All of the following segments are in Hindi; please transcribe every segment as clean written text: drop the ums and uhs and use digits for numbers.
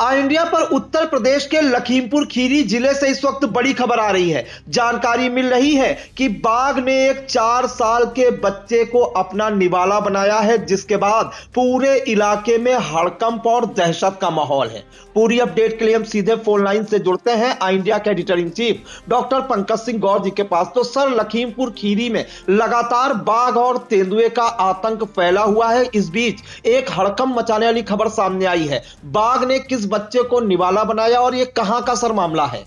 इंडिया पर उत्तर प्रदेश के लखीमपुर खीरी जिले से इस वक्त बड़ी खबर आ रही है। जानकारी मिल रही है कि बाघ ने एक 4 साल के बच्चे को अपना निवाला बनाया है, जिसके बाद पूरे इलाके में हड़कंप और दहशत का माहौल है। पूरी अपडेट के लिए हम सीधे फोन लाइन से जुड़ते हैं इंडिया के editor in chief doctor Pankaj Singh Gaur ji के पास। तो सर, लखीमपुर खीरी में लगातार बाघ और तेंदुए का आतंक फैला हुआ है। इस बीच एक हड़कंप मचाने वाली खबर सामने आई है। बाघ ने किस बच्चे को निवाला बनाया और ये कहां का सर मामला है?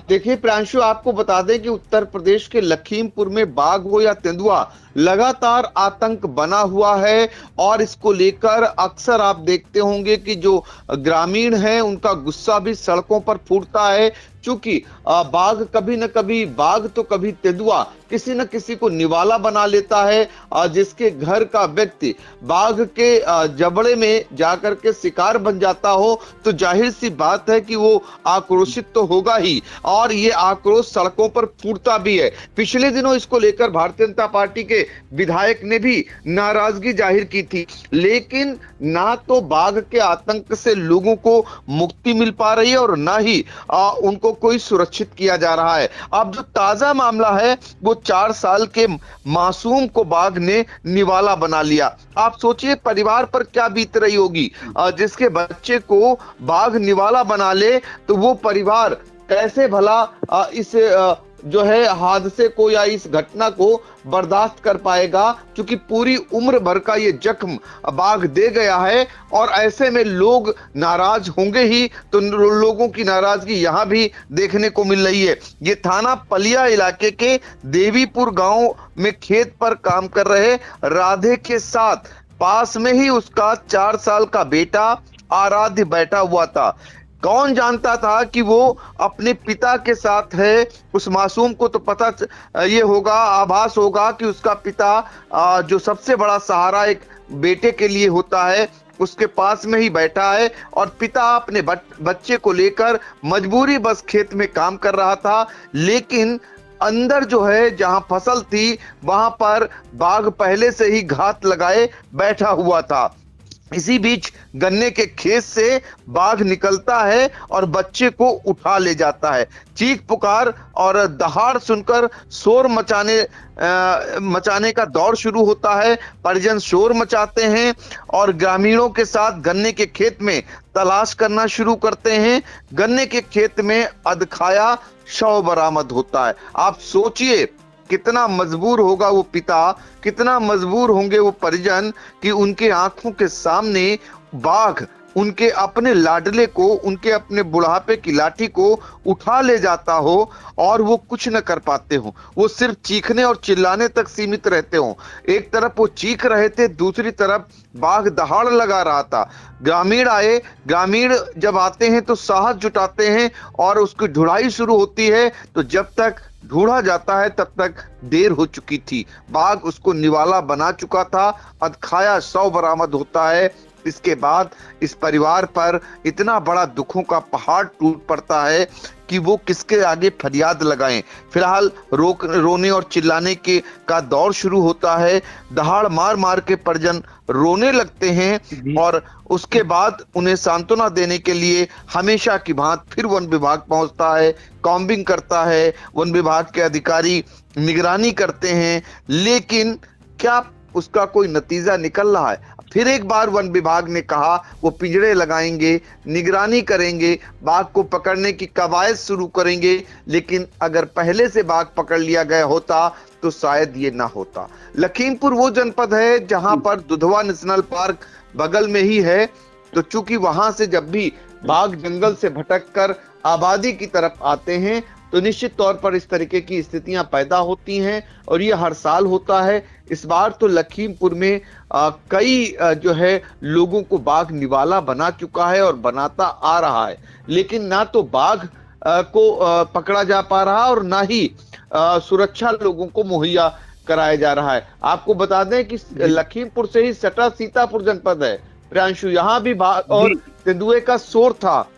देखिए प्रांशु, आपको बता दें कि उत्तर प्रदेश के लखीमपुर में बाघ हो या तेंदुआ, लगातार आतंक बना हुआ है। और इसको लेकर अक्सर आप देखते होंगे कि जो ग्रामीण हैं उनका गुस्सा भी सड़कों पर फूटता है, क्योंकि बाघ कभी न कभी, बाघ तो कभी तेंदुआ किसी न किसी को निवाला बना लेता है। जिसके घर का व्यक्ति बाघ के जबड़े में जाकर के शिकार बन जाता हो तो जाहिर सी बात है कि वो आक्रोशित तो होगा ही, और ये आक्रोश सड़कों पर फूटता भी है। पिछले दिनों इसको लेकर भारतीय जनता पार्टी के विधायक ने भी नाराजगी जाहिर की थी, लेकिन ना तो बाघ के आतंक से लोगों को मुक्ति मिल पा रही है और ना ही उनको कोई सुरक्षित किया जा रहा है। अब जो ताजा मामला है वो 4 साल के मासूम को बाघ ने निवाला बना लिया। आप सोचिए परिवार पर क्या बीत रही होगी। जिसके बच्चे को बाघ निवाला बना ले तो वो परिवार कैसे भला इस जो है हादसे को या इस घटना को बर्दाश्त कर पाएगा, क्योंकि पूरी उम्र भर का ये जख्म बाघ दे गया है। और ऐसे में लोग नाराज होंगे ही, तो लोगों की नाराजगी यहां भी देखने को मिल रही है। ये थाना पलिया इलाके के देवीपुर गांव में खेत पर काम कर रहे राधे के साथ पास में ही उसका 4 साल का बेटा आराध्य बैठा हुआ था। कौन जानता था कि वो अपने पिता के साथ है। उस मासूम को तो पता ये होगा, आभास होगा कि उसका पिता जो सबसे बड़ा सहारा एक बेटे के लिए होता है, उसके पास में ही बैठा है। और पिता अपने बच्चे को लेकर मजबूरी बस खेत में काम कर रहा था, लेकिन अंदर जो है जहां फसल थी वहां पर बाघ पहले से ही घात लगाए बैठा हुआ था। इसी बीच गन्ने के खेत से बाघ निकलता है और बच्चे को उठा ले जाता है। चीख पुकार और दहाड़ सुनकर शोर मचाने का दौर शुरू होता है। परिजन शोर मचाते हैं और ग्रामीणों के साथ गन्ने के खेत में तलाश करना शुरू करते हैं। गन्ने के खेत में अधखाया शव बरामद होता है। आप सोचिए कितना मजबूर होगा वो पिता, कितना मजबूर होंगे वो परिजन कि उनके आंखों के सामने बाघ उनके अपने लाडले को, उनके अपने बुढ़ापे की लाठी को उठा ले जाता हो और वो कुछ न कर पाते हो। वो सिर्फ चीखने और चिल्लाने तक सीमित रहते हो। एक तरफ वो चीख रहे थे, दूसरी तरफ बाघ दहाड़ लगा रहा था। ग्रामीण आए, ग्रामीण जब आते हैं तो साहस जुटाते हैं और उसकी ढुलाई शुरू होती है। तो जब तक ढूंढा जाता है तब तक देर हो चुकी थी। बाघ उसको निवाला बना चुका था। अधखाया शव बरामद होता है। इसके बाद इस परिवार पर इतना बड़ा दुखों का पहाड़ टूट पड़ता है कि वो किसके आगे फरियाद लगाएं। फिलहाल रोने और चिल्लाने का दौर शुरू होता है। दहाड़ मार मार के परिजन रोने लगते हैं और उसके बाद उन्हें सांत्वना देने के लिए हमेशा की भांति फिर वन विभाग पहुंचता है, कॉम्बिंग करता है। वन विभाग के अधिकारी निगरानी करते हैं, लेकिन क्या उसका कोई नतीजा निकल रहा है? फिर एक बार वन विभाग ने कहा वो पिंजरे लगाएंगे, निगरानी करेंगे, बाघ को पकड़ने की कवायद शुरू करेंगे। लेकिन अगर पहले से बाघ पकड़ लिया गया होता तो शायद ये ना होता। लखीमपुर वो जनपद है जहां पर दुधवा नेशनल पार्क बगल में ही है, तो चूंकि वहां से जब भी बाघ जंगल से भटक कर आबादी की तरफ आते हैं तो निश्चित तौर पर इस तरीके की स्थितियां पैदा होती हैं और ये हर साल होता है। इस बार तो लखीमपुर में कई जो है लोगों को बाघ निवाला बना चुका है और बनाता आ रहा है, लेकिन ना तो बाघ को पकड़ा जा पा रहा और ना ही सुरक्षा लोगों को मुहैया कराया जा रहा है। आपको बता दें कि लखीमपुर से ही सटा सीतापुर जनपद है प्रियांशु, यहाँ भी बाघ और तेंदुए का शोर था,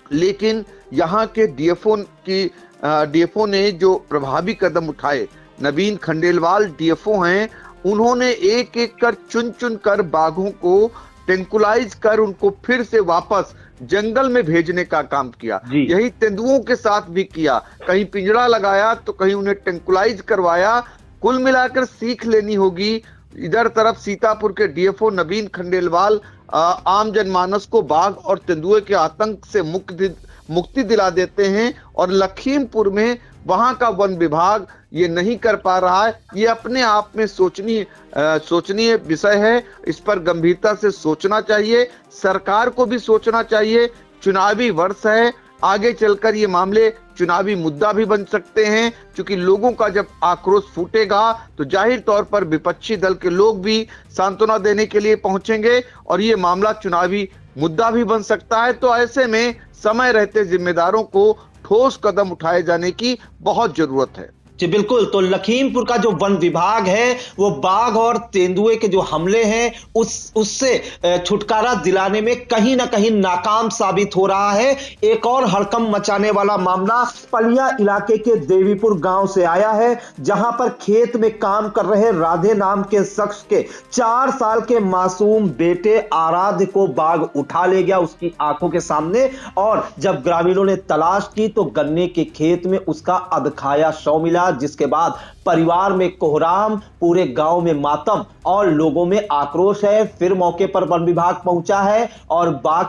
लेकिन यहाँ के डीएफओ ने जो प्रभावी कदम उठाए, नवीन खंडेलवाल डीएफओ हैं, उन्होंने एक एक कर चुन चुन कर बाघों को टेंकुलाइज कर उनको फिर से वापस जंगल में भेजने का काम किया। जी। यही तेंदुओं के साथ भी किया, कहीं पिंजरा लगाया तो कहीं उन्हें टेंकुलाइज करवाया। कुल मिलाकर सीख लेनी होगी। इधर तरफ सीतापुर के डीएफओ नवीन खंडेलवाल आम जनमानस को बाघ और तेंदुए के आतंक से मुक्ति दिला देते हैं, और लखीमपुर में वहां का वन विभाग ये नहीं कर पा रहा है। ये अपने आप में सोचनीय विषय है। इस पर गंभीरता से सोचना चाहिए, सरकार को भी सोचना चाहिए। चुनावी वर्ष है, आगे चलकर ये मामले चुनावी मुद्दा भी बन सकते हैं, क्योंकि लोगों का जब आक्रोश फूटेगा तो जाहिर तौर पर विपक्षी दल के लोग भी सांत्वना देने के लिए पहुंचेंगे और ये मामला चुनावी मुद्दा भी बन सकता है। तो ऐसे में समय रहते जिम्मेदारों को ठोस कदम उठाए जाने की बहुत जरूरत है। जी बिल्कुल। तो लखीमपुर का जो वन विभाग है वो बाघ और तेंदुए के जो हमले हैं उससे छुटकारा दिलाने में कहीं ना कहीं नाकाम साबित हो रहा है। एक और हड़कंप मचाने वाला मामला पलिया इलाके के देवीपुर गांव से आया है, जहां पर खेत में काम कर रहे राधे नाम के शख्स के 4 साल के मासूम बेटे आराध्य को बाघ उठा ले गया उसकी आंखों के सामने। और जब ग्रामीणों ने तलाश की तो गन्ने के खेत में उसका अधखाया शव मिला, जिसके बाद परिवार में कोहराम, पूरे गांव में मातम और लोगों में आक्रोश है। फिर मौके पर वन विभाग पहुंचा है और बाघ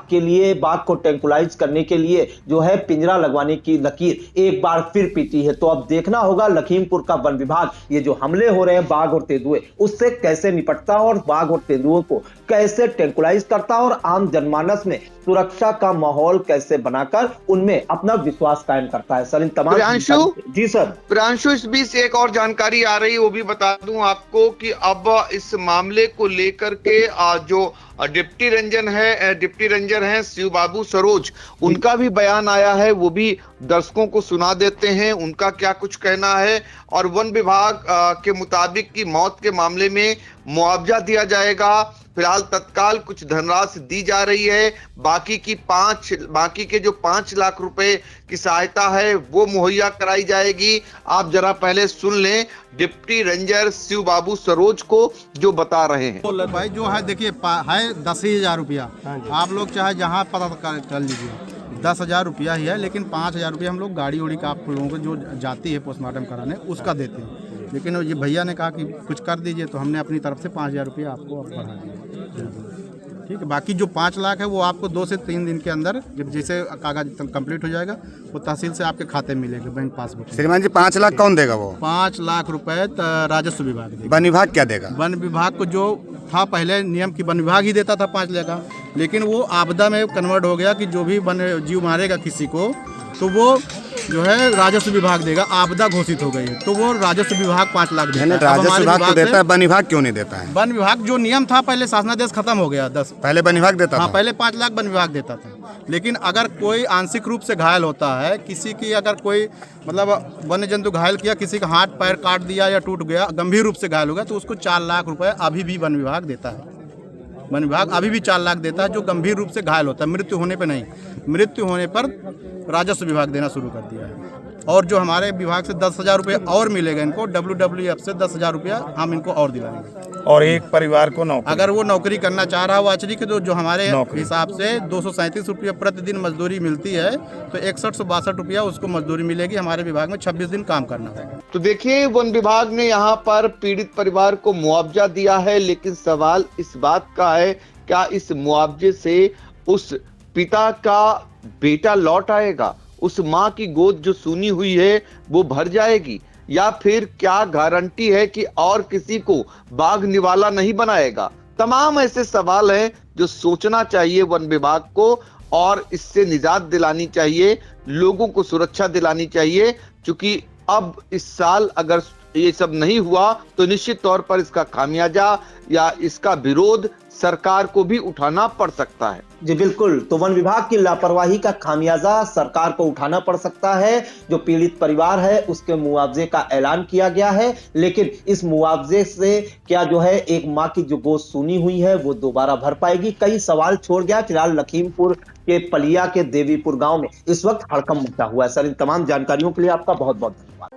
को ट्रैंकुलाइज करने के लिए जो है पिंजरा लगवाने की लकीर एक बार फिर पीटी है। तो अब देखना होगा लखीमपुर का वन विभाग ये जो हमले हो रहे हैं बाघ और तेंदुए उससे कैसे निपटता है और बाघ और तेंदुओं को कैसे ट्रैंकुलाइज करता है और आम जनमानस में सुरक्षा का माहौल कैसे बनाकर उनमें अपना विश्वास कायम करता है। सर इन तमाम जी सर। प्रियांशु, इस बीच एक और जानकारी आ रही, वो भी बता दूं आपको कि अब इस मामले को लेकर के जो डिप्टी रेंजर हैं शिव बाबू सरोज, उनका भी बयान आया है, वो भी दर्शकों को सुना देते हैं उनका क्या कुछ कहना है। और वन विभाग के मुताबिक की मौत के मामले में मुआवजा दिया जाएगा। फिलहाल तत्काल कुछ धनराशि दी जा रही है, बाकी के जो 5 लाख रुपए की सहायता है वो मुहैया कराई जाएगी। आप जरा पहले सुन लें डिप्टी रेंजर शिव बाबू सरोज को जो बता रहे हैं। भाई जो है देखिए है 10,000 रुपया, आप लोग चाहे जहाँ पता कर लीजिए 10,000 रुपया ही है, लेकिन 5,000 रुपया हम लोग गाड़ी उड़ी का आप लोगों को जो जाती है पोस्टमार्टम कराने उसका देते हैं। लेकिन ये भैया ने कहा कि कुछ कर दीजिए, तो हमने अपनी तरफ से 5,000 रुपया आपको बढ़ा दिया। ठीक है, बाकी जो 5 लाख है वो आपको 2 से 3 दिन के अंदर जब जैसे कागज कंप्लीट हो जाएगा वो तहसील से आपके खाते में मिलेगा, बैंक पासबुक। श्रीमान जी 5 लाख कौन देगा? वो 5 लाख रुपए राजस्व विभाग देगा। वन विभाग क्या देगा? वन विभाग को जो था पहले नियम की वन विभाग ही देता था 5 लाख का, लेकिन वो आपदा में कन्वर्ट हो गया कि जो भी वन जीव मारेगा किसी को तो वो जो है राजस्व विभाग देगा। आपदा घोषित हो गई है तो वो राजस्व विभाग 5 लाख देता है। राजस्व विभाग तो देता है, वन विभाग क्यों नहीं देता है? वन विभाग जो नियम था पहले शासनादेश खत्म हो गया 10, पहले वन विभाग देता था। पहले 5 लाख वन विभाग देता था। लेकिन अगर कोई आंशिक रूप से घायल होता है, किसी की अगर कोई मतलब वन्य जंतु घायल किया, किसी का हाथ पैर काट दिया या टूट गया, गंभीर रूप से घायल हो गया, तो उसको 4 लाख रुपए अभी भी वन विभाग देता है। वन विभाग अभी भी 4 लाख देता है जो गंभीर रूप से घायल होता है, मृत्यु होने पर नहीं। मृत्यु होने पर राजस्व विभाग देना शुरू कर दिया है। और जो हमारे विभाग से 10,000 रुपये और मिलेगा इनको, WWF से 10,000 रुपया हम इनको और दिलाएंगे। और एक परिवार को नौकरी, अगर वो नौकरी करना चाह रहा है वो आचरी के, तो जो हमारे हिसाब से 237 रुपया प्रतिदिन मजदूरी मिलती है, तो 6162 रुपया उसको मजदूरी मिलेगी। हमारे विभाग में 26 दिन काम करना है। तो देखिए वन विभाग ने यहाँ पर पीड़ित परिवार को मुआवजा दिया है, लेकिन सवाल इस बात का है क्या इस मुआवजे से उस पिता का बेटा लौट आएगा, उस माँ की गोद जो सूनी हुई है वो भर जाएगी, या फिर क्या गारंटी है कि और किसी को बाघ निवाला नहीं बनाएगा। तमाम ऐसे सवाल हैं जो सोचना चाहिए वन विभाग को, और इससे निजात दिलानी चाहिए, लोगों को सुरक्षा दिलानी चाहिए। क्योंकि अब इस साल अगर ये सब नहीं हुआ तो निश्चित तौर पर इसका खामियाजा या इसका विरोध सरकार को भी उठाना पड़ सकता है। जी बिल्कुल। तो वन विभाग की लापरवाही का खामियाजा सरकार को उठाना पड़ सकता है। जो पीड़ित परिवार है उसके मुआवजे का ऐलान किया गया है, लेकिन इस मुआवजे से क्या जो है एक माँ की जो गोद सूनी हुई है वो दोबारा भर पाएगी? कई सवाल छोड़ गया। फिलहाल लखीमपुर के पलिया के देवीपुर गांव में इस वक्त हड़कंप मचा हुआ है। सर इन तमाम जानकारियों के लिए आपका बहुत बहुत धन्यवाद।